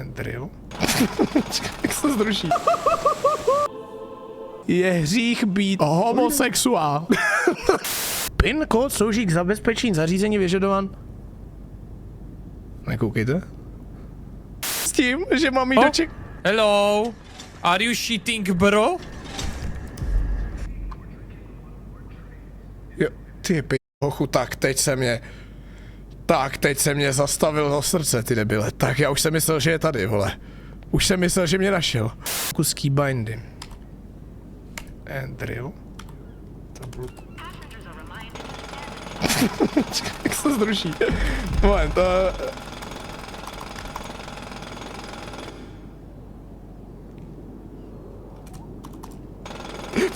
Drill? Jak se to zruší? Je hřích být homosexuál. PIN kód slouží k zabezpečení zařízení vyžadovan. Nekoukejte. S tím, že mám jít do ček... Hello? Are you cheating, bro? Jo, ty hochu, tak teď se mě zastavil do srdce, ty debile. Tak já už jsem myslel, že je tady, vole. Už jsem myslel, že mě našel. Kus keybindy. Drill? Jak se to zruší? Moment,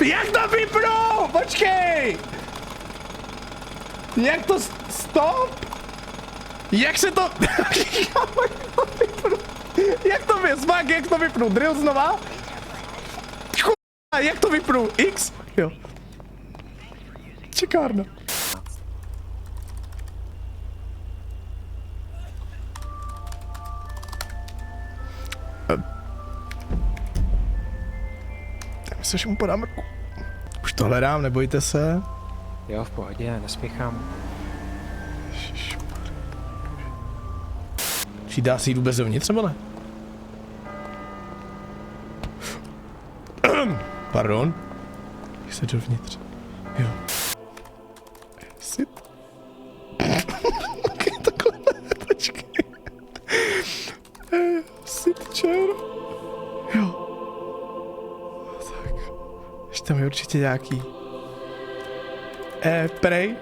Jak to vypnu? Počkej! Jak to stop? Jak se to... Jak to vypnu? Jak to vypnu? Drill znova? Jak to vypnu? X? Jo. Čekárna. Myslím, že mu podám ruku. Už to hledám, nebojte se. Jo, v pohodě, nespěchám. Dá se jít vůbec dovnitř, nebo ne? Pardon. Jak se dovnitř? Jo. Sit. Takhle ne, počkej. Sit chair. Jo. Tak. Ještě tam je určitě nějaký. Prej?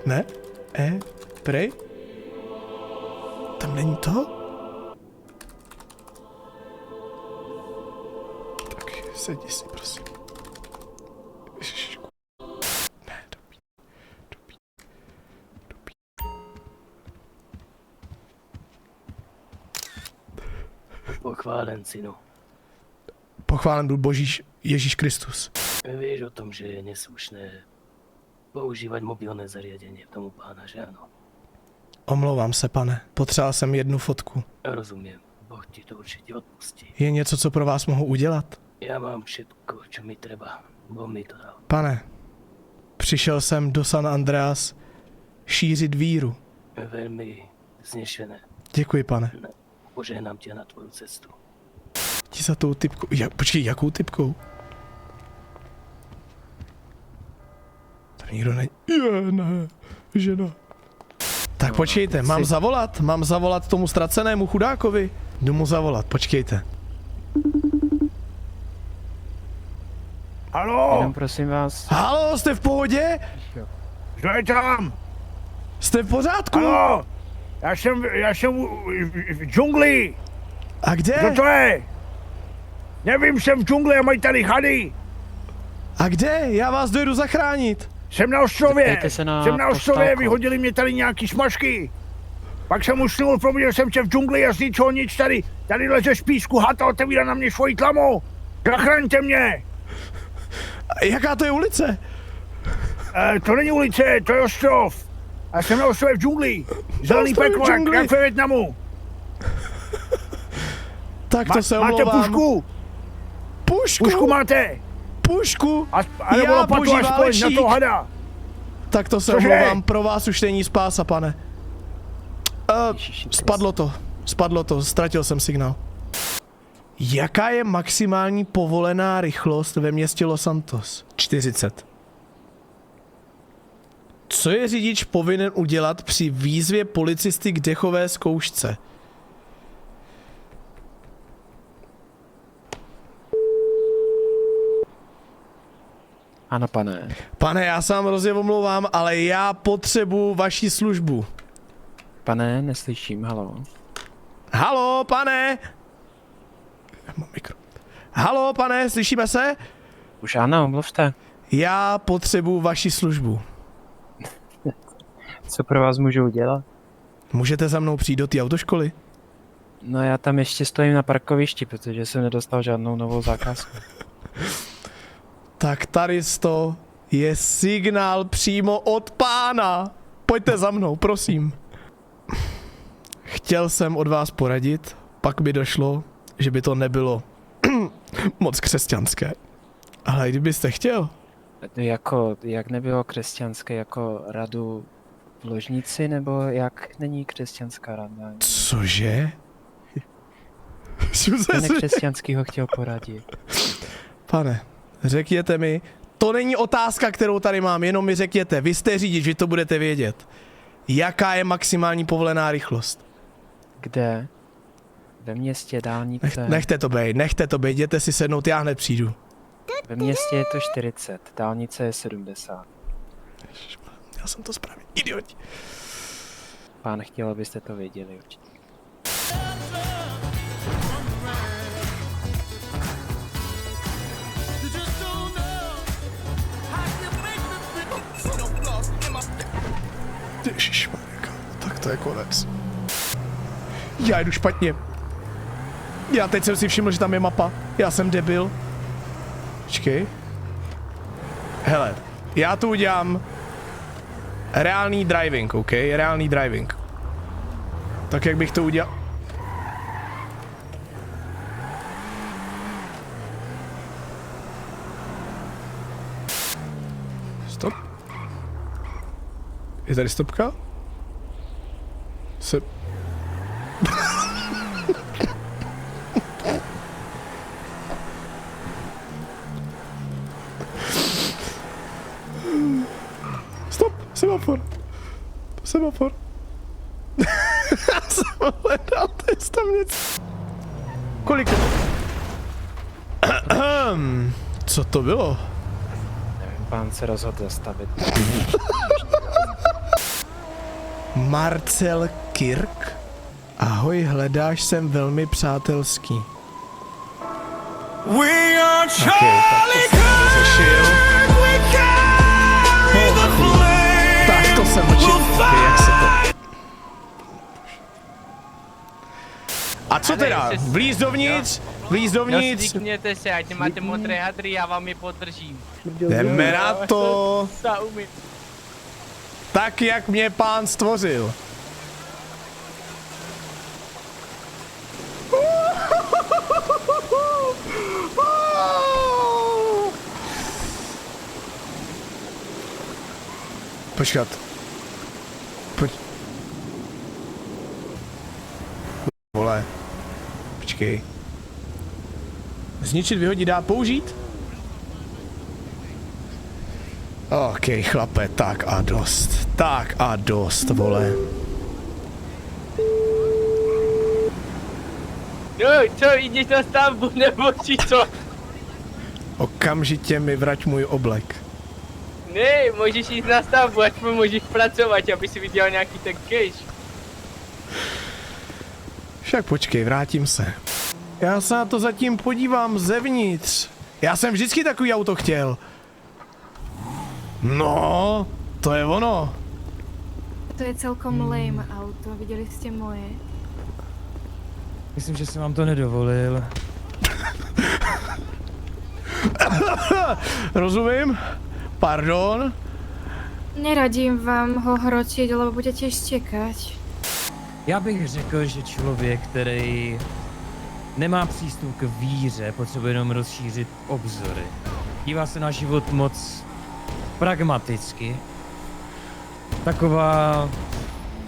Ne? Prej? Tam není to? Tak sedni si, prosím. Ježišku. Ne, dobí. Pochválen, synu. Pochválen byl Ježíš Kristus. Víš o tom, že je neslušné používat mobilné zariadení k tomu pána, že ano? Omlouvám se, pane. Potřeboval jsem jednu fotku. Rozumím. Boh ti to určitě odpustí. Je něco, co pro vás mohu udělat? Já mám všetko, čo mi treba. Boh mi to dal. Pane, přišel jsem do San Andreas šířit víru. Velmi znešené. Děkuji, pane. Požehnám tě na tvoju cestu. Ti za tou typkou. Počkej, jakou typkou? Tady nikdo není. Ne, žena. Tak počkejte, mám zavolat tomu ztracenému chudákovi. Jdu mu zavolat, počkejte. Haló? Jenom prosím vás. Haló, jste v pohodě? Kdo je tam? Jste v pořádku? Haló? Já jsem v džungli. A kde? Kdo to je? Nevím, jsem v džungli a mají tady chady. A kde? Já vás dojedu zachránit. Jsem na ostrově. Zeptejte se na Jsem na ostrově, postálku. vyhodili mě tady nějaký smažky. Pak jsem usnul, probudil jsem se v džungli a z ničeho nic tady. Tady leze z písku had a otevírá na mě svoji tlamu. Zachraňte mě. A jaká to je ulice? To není ulice, to je ostrov. A jsem na ostrově v džungli. Zelený ostrově v peklo, džungli. jak ve Vietnamu. Tak to se Máte omlouvám. pušku? Pušku máte? Pušku? A nebo lopatu aspoň na to hada. Tak to se Cože? omlouvám, pro vás už není spása, pane. Ježiši, Spadlo to, ztratil jsem signál. Jaká je maximální povolená rychlost ve městě Los Santos? 40. Co je řidič povinen udělat při výzvě policisty k dechové zkoušce? Ano, pane. Pane, já se vám hrozně omlouvám, ale já potřebuji vaši službu. Pane, neslyším, halo. Haló, pane! Já mám mikro. Haló, pane, slyšíme se? Už ano, mluvte. Já potřebuji vaši službu. Co pro vás můžu udělat? Můžete za mnou přijít do té autoškoly? No já tam ještě stojím na parkovišti, protože jsem nedostal žádnou novou zakázku. Tak tady to je signál přímo od pána. Pojďte za mnou, prosím. chtěl jsem od vás poradit, pak mi došlo, že by to nebylo moc křesťanské. Ale kdybyste chtěl, Jako, jak nebylo křesťanské, jako radu v ložnici, nebo jak není křesťanská rada? cože? Co nekřesťanskýho chtěl poradit? Pane, řekněte mi, to není otázka, kterou tady mám, jenom mi řekněte, vy jste řidič, vy to budete vědět. Jaká je maximální povolená rychlost? Kde? Ve městě, dálnice. Nechte to bejt, jděte si sednout, já hned přijdu. Ve městě je to 40, dálnice je 70. Já jsem to správně, idioti. Pán chtěl, abyste to věděli určitě. Ježišmarja, tak to je konec. Já jdu špatně. Já teď jsem si všiml, že tam je mapa. Já jsem debil. Počkej. Hele, já tu udělám reálný driving, OK? Reálný driving. Tak jak bych to udělal? Stop. Je tady stopka? Se... Stop, semafor. Semafor. Já jsem hledal, to je tam něco. Kolik? Co to bylo? Nevím, pán se rozhodl zastavit. Marcel Kirk? Ahoj, hledáš, jsem velmi přátelský. Okay, tak to jsem vyřešil. Tak to jsem očekával, jak se to... A co teda? Vlíz dovnitř? Vlíz dovnitř? Zvykněte se, ať nemáte modré hadry, já vám je podržím. Jdeme na to. Zaumím. Tak, jak mě pán stvořil. Počkat. Vole. Počkej. Zničit, vyhodit, dát, použít? OK, chlape, tak a dost. Tak a dost, vole. No, co, jdeš na stavbu, nebo či co? Okamžitě mi vrať můj oblek. Ne, můžeš jít na stavbu, ať můžeš pracovat, aby si viděl nějaký ten cash. Však počkej, vrátím se. Já se na to zatím podívám zevnitř. Já jsem vždycky takový auto chtěl. No, to je ono. To je celkom lame auto, viděli jste moje? Myslím, že jsem vám to nedovolil. Rozumím? Pardon? Neradím vám ho hročiť, lebo budete štěkať. Já bych řekl, že člověk, který nemá přístup k víře, potřebuje jenom rozšířit obzory. Dívá se na život moc pragmaticky. Taková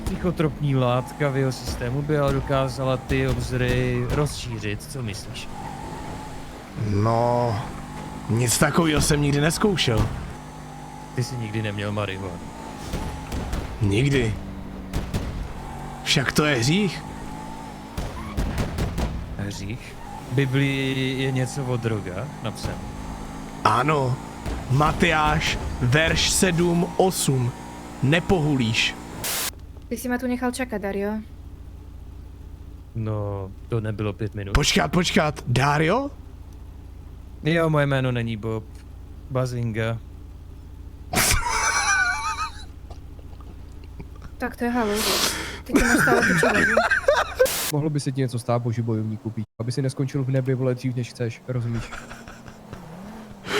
psychotropní látka v jeho systému by ale dokázala ty obzory rozšířit. Co myslíš? No, nic takového jsem nikdy neskoušel. Ty jsi nikdy neměl marihuanu. Nikdy. Však to je hřích. Hřích? V Biblii je něco o drogách napsáno. Ano. Matyáš, verš 7:8. Nepohulíš. Ty si ma tu nechal čakať, Dario. No, to nebylo 5 minut. Počkat. Dario? Jo, moje jméno není Bob. Bazinga. Tak to je halus. Ty to máš stále tu čelebu. Mohlo by se ti něco stát, boží bojovníku, pít, aby si neskončil v nebi, vole, dřív než chceš, rozumíš?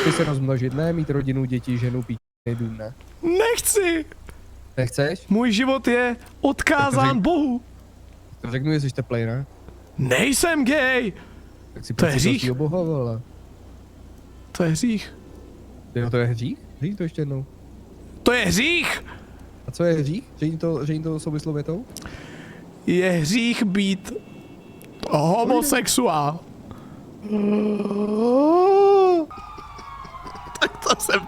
Ty se rozmnožit, ne mít rodinu, děti, ženu, pít, dům, ne? Nechci. Nechceš? Můj život je odkázán Tak Bohu. Řeknu, jestli jste teplej, ne? Nejsem gay! Tak si To je hřích. Boha, vole. To je hřích. Jo, to je hřích? Hřích to ještě jednou. To je hřích! A co je hřích? Že jim to souvislo větou? Je hřích být homosexuál. Tak to jsem...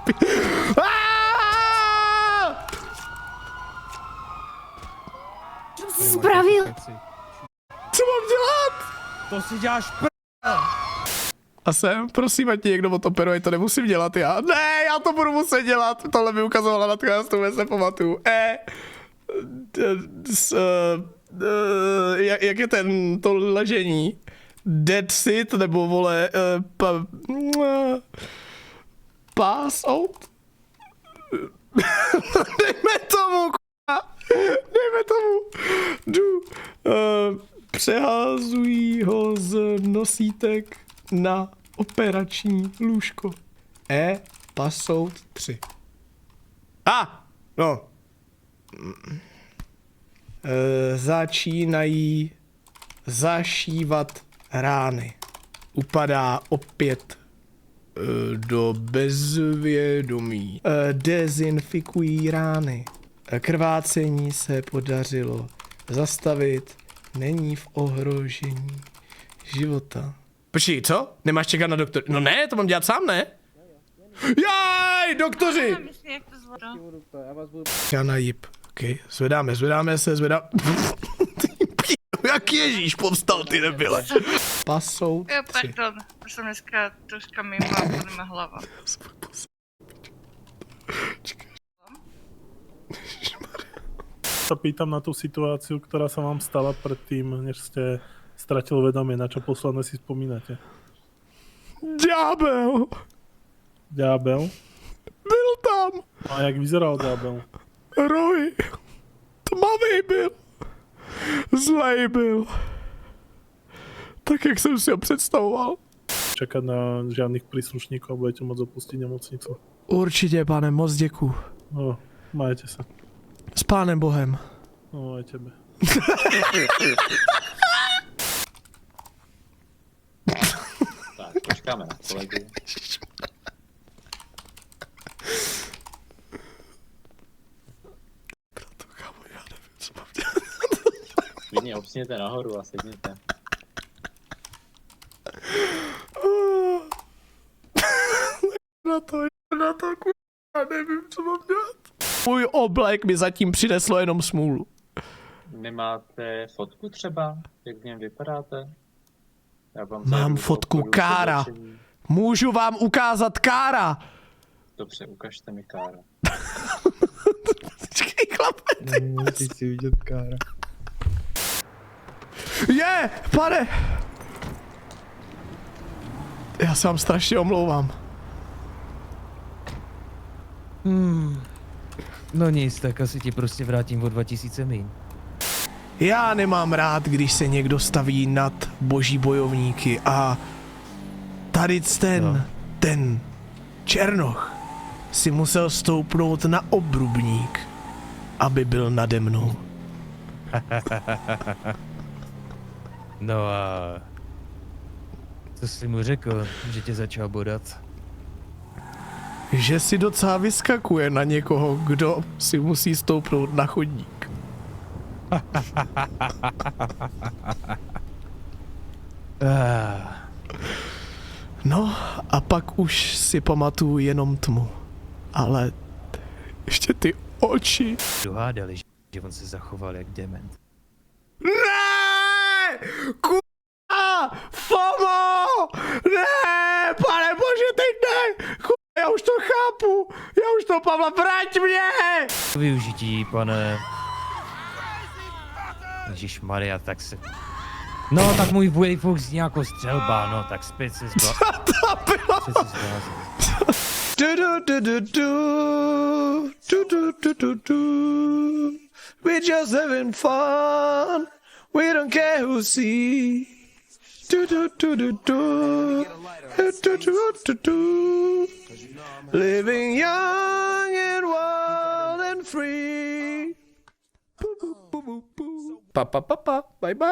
Co jsi spravil? Co mám dělat? To si děláš A jsem, prosím, ať někdo odoperuje, to nemusím dělat já. Ne, já to budu muset dělat. Tohle mi ukazovala na tkástu, se pamatuju. Jak je to ležení? Dead sit, nebo vole, pass out? Dejme tomu, dejme tomu. Přehazují ho z nosítek na operační lůžko. Pass out 3. No. Začínají zašívat rány. Upadá opět do bezvědomí. Dezinfikují rány. Krvácení se podařilo zastavit. Není v ohrožení života. Počkej, co? Nemáš čekat na doktor? No ne, to mám dělat sám, ne? Jaj, doktoři! Já najib. OK, zvedáme se. Jak Ježíš povstal, ty nebyle. Pasou 3. Pardon, jsem dneska troška mimo a budeme hlava. Sa pýtam na tú situáciu, ktorá sa vám stala predtým, než ste stratil vedomie, na čo posledné si spomínate. Ďábel! Ďábel? Byl tam! A jak vyzeral ďábel? Roy. Tmavý byl. Zlej byl. Tak, jak jsem si ho představoval. Čakať na žiadnych príslušníkov a budete môcť opustiť nemocnicu. Určitě, pane, moc děkuju. No, majte sa. S pánem Bohem. No, aj tebe. Tak, počkáme na kolegu. Proto, kámo, já nevím, co mám dělat. Klidně obsněte nahoru a sedněte. Na to, já nevím, co mám dělat. Můj oblek mi zatím přineslo jenom smůlu. Nemáte fotku třeba, jak v něm vypadáte? Já vám Mám zajdu fotku do obchodu Kára. oblečení. Můžu vám ukázat Kára. Dobře, ukažte mi Kára. Počkej, chlape. Ty chci vidět Kára. Pane! Já se vám strašně omlouvám. No nic, tak asi ti prostě vrátím o 2000 míň. Já nemám rád, když se někdo staví nad boží bojovníky a tady ten Černoch si musel stoupnout na obrubník, aby byl nade mnou. No a... Co jsi mu řekl, že tě začal bodat? Že si docela vyskakuje na někoho, kdo si musí stoupnout na chodník. No a pak už si pamatuju jenom tmu. Ale ještě ty oči. Dohádali, že on se zachoval jak dement. Ne! Kurva! FOMO! Ne! Pane bože, teď ne! Kurva, já už to chápu! Já už to, Pavla, vrať mě! Využití, pane... Ježišmarja, tak se... No, tak můj wayfox zní jako střelba, no, tak zpět se zbláznil. Co to bylo? Zpět se zbláznil. We're just having fun. We don't care who sees. Living young and wild and free. Pa, bye bye.